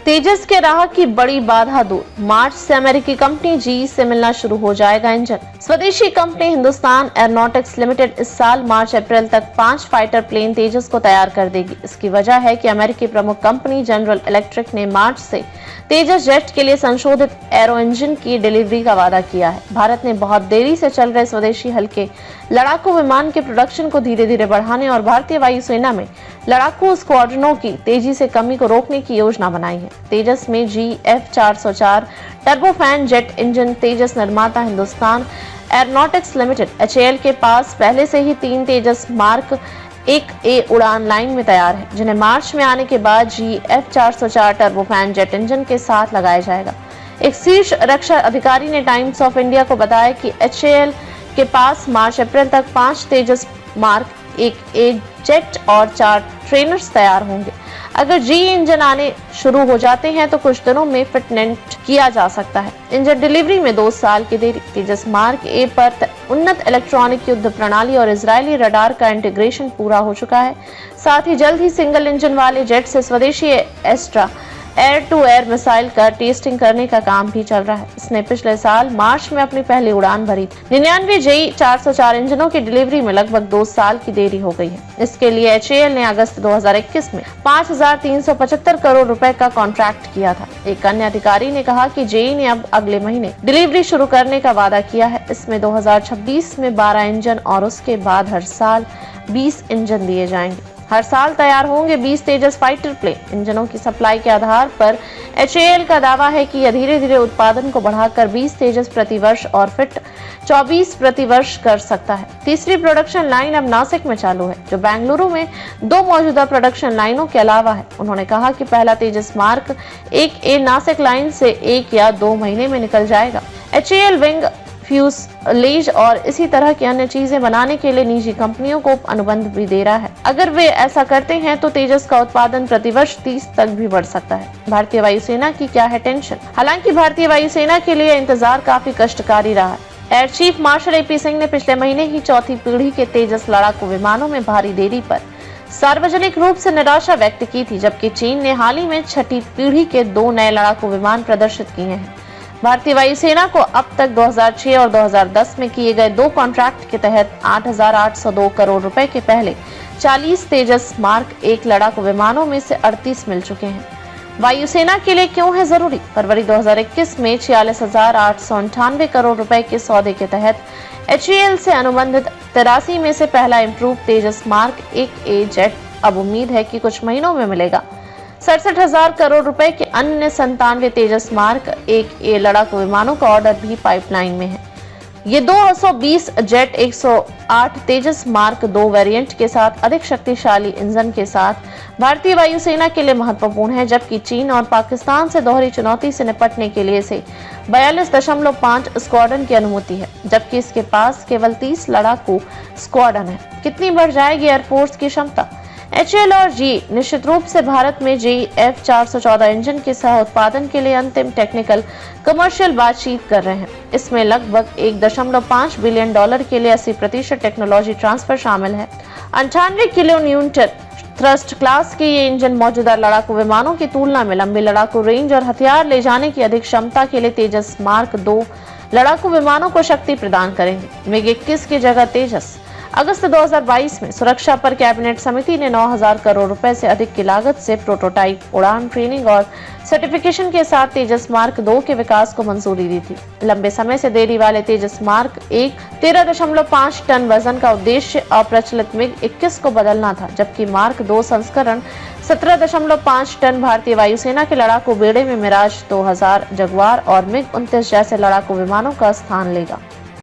तेजस के राह की बड़ी बाधा दूर, मार्च से अमेरिकी कंपनी जीई से मिलना शुरू हो जाएगा इंजन। स्वदेशी कंपनी हिंदुस्तान एरोनॉटिक्स लिमिटेड इस साल मार्च अप्रैल तक 5 फाइटर प्लेन तेजस को तैयार कर देगी। इसकी वजह है कि अमेरिकी प्रमुख कंपनी जनरल इलेक्ट्रिक ने मार्च से तेजस जेट के लिए संशोधित एरो इंजन की डिलीवरी का वादा किया है। भारत ने बहुत देरी से चल रहे स्वदेशी हल्के लड़ाकू विमान के प्रोडक्शन को धीरे धीरे बढ़ाने और भारतीय वायुसेना में लड़ाकू स्क्वाड्रनों की तेजी से कमी को रोकने की योजना बनाई है। तेजस में GF404 टर्बोफैन जेट इंजन तेजस निर्माता हिंदुस्तान एरोनॉटिक्स लिमिटेड HAL के पास पहले से ही 3 तेजस मार्क 1A उड़ान लाइन में तैयार है, जिन्हें मार्च में आने के बाद GF404 टर्बोफैन जेट इंजन के साथ लगाया जाएगा। एक शीर्ष रक्षा अधिकारी ने टाइम्स ऑफ इंडिया को बताया कि HAL के पास मार्च अप्रैल तक 5 तेजस मार्क 1A जेट और 4 ट्रेनर्स तैयार होंगे। अगर GE इंजन आने शुरू हो जाते हैं तो कुछ दिनों में फिटनेस किया जा सकता है। इंजन डिलीवरी में 2 साल की देरी। तेजस मार्क A पर उन्नत इलेक्ट्रॉनिक युद्ध प्रणाली और इजरायली रडार का इंटीग्रेशन पूरा हो चुका है। साथ ही जल्द ही सिंगल इंजन वाले जेट से स्वदेशी Astra air to air missile का टेस्टिंग करने का काम भी चल रहा है। इसने पिछले साल मार्च में अपनी पहली उड़ान भरी थी। 99 GE404 इंजनों की डिलीवरी में लगभग 2 साल की देरी हो गई है। इसके लिए HAL ने अगस्त 2021 में 5,375 करोड़ रुपए का कॉन्ट्रैक्ट किया था। एक अन्य अधिकारी ने कहा कि GE ने अब अगले महीने डिलीवरी शुरू करने का वादा किया है। इसमें 2026 में 12 इंजन और उसके बाद हर साल 20 इंजन दिए जाएंगे। हर साल तैयार होंगे 20 तेजस फाइटर प्लेन। इंजनों की सप्लाई के आधार पर HAL का दावा है कि यह धीरे धीरे उत्पादन को बढ़ाकर 20 तेजस प्रति वर्ष और फिट 24 प्रति वर्ष कर सकता है। तीसरी प्रोडक्शन लाइन अब नासिक में चालू है, जो बेंगलुरु में 2 मौजूदा प्रोडक्शन लाइनों के अलावा है। उन्होंने कहा कि पहला तेजस मार्क 1A नासिक लाइन से 1 या 2 महीने में निकल जाएगा। HAL विंग फ्यूजलेज और इसी तरह की अन्य चीजें बनाने के लिए निजी कंपनियों को अनुबंध भी दे रहा है। अगर वे ऐसा करते हैं तो तेजस का उत्पादन प्रतिवर्ष 30 तक भी बढ़ सकता है। भारतीय वायुसेना की क्या है टेंशन? हालांकि भारतीय वायुसेना के लिए इंतजार काफी कष्टकारी रहा है। Air chief marshal AP Singh ने पिछले महीने ही 4थी पीढ़ी के तेजस लड़ाकू विमानों में भारी देरी पर सार्वजनिक रूप से निराशा व्यक्त की थी, जबकि चीन ने हाल ही में 6ठी पीढ़ी के 2 नए लड़ाकू विमान प्रदर्शित किए हैं। भारतीय वायुसेना को अब तक 2006 और 2010 में किए गए 2 कॉन्ट्रैक्ट के तहत 8,802 करोड़ रुपए के पहले 40 तेजस मार्क 1 लड़ाकू विमानों में से 38 मिल चुके हैं। वायुसेना के लिए क्यों है जरूरी? फरवरी 2021 में 46,898 करोड़ रुपए के सौदे के तहत HAL से अनुबंधित 83 में से पहला इम्प्रूव तेजस मार्क 1A जेट अब उम्मीद है कि कुछ महीनों में मिलेगा। 67,000 करोड़ रुपए के अन्य 97 तेजस मार्क 1A लड़ाकू विमानों का ऑर्डर भी पाइपलाइन में है। ये 220 जेट 108 तेजस मार्क 2 वेरिएंट के साथ अधिक शक्तिशाली इंजन के साथ भारतीय वायुसेना के लिए महत्वपूर्ण है, जबकि चीन और पाकिस्तान से दोहरी चुनौती से निपटने के लिए इसे 42.5 स्क्वाड्रन की अनुमति है, जबकि इसके पास केवल 30 लड़ाकू स्क्वाड्रन है। कितनी बढ़ जाएगी एयरफोर्स की क्षमता? HAL और GE निश्चित रूप से भारत में GF414 इंजन के सह उत्पादन के लिए अंतिम टेक्निकल कमर्शियल बातचीत कर रहे हैं। इसमें लगभग $1.5 बिलियन के लिए 80% टेक्नोलॉजी ट्रांसफर शामिल है। 98 किलो न्यूटन थ्रस्ट क्लास के ये इंजन मौजूदा लड़ाकू विमानों की तुलना में लंबी लड़ाकू रेंज और हथियार ले जाने की अधिक क्षमता के लिए तेजस मार्क 2 लड़ाकू विमानों को शक्ति प्रदान करेंगे। मिग 21 की जगह तेजस। अगस्त 2022 में सुरक्षा पर कैबिनेट समिति ने 9,000 करोड़ रुपए से अधिक की लागत से प्रोटोटाइप उड़ान ट्रेनिंग और सर्टिफिकेशन के साथ तेजस मार्क 2 के विकास को मंजूरी दी थी। लंबे समय से देरी वाले तेजस मार्क 1 13.5 टन वजन का उद्देश्य अप्रचलित मिग 21 को बदलना था, जबकि मार्क 2 संस्करण 17.5 टन भारतीय वायुसेना के लड़ाकू बेड़े में मिराज 2000 जगुआर और मिग 29 जैसे लड़ाकू विमानों का स्थान लेगा।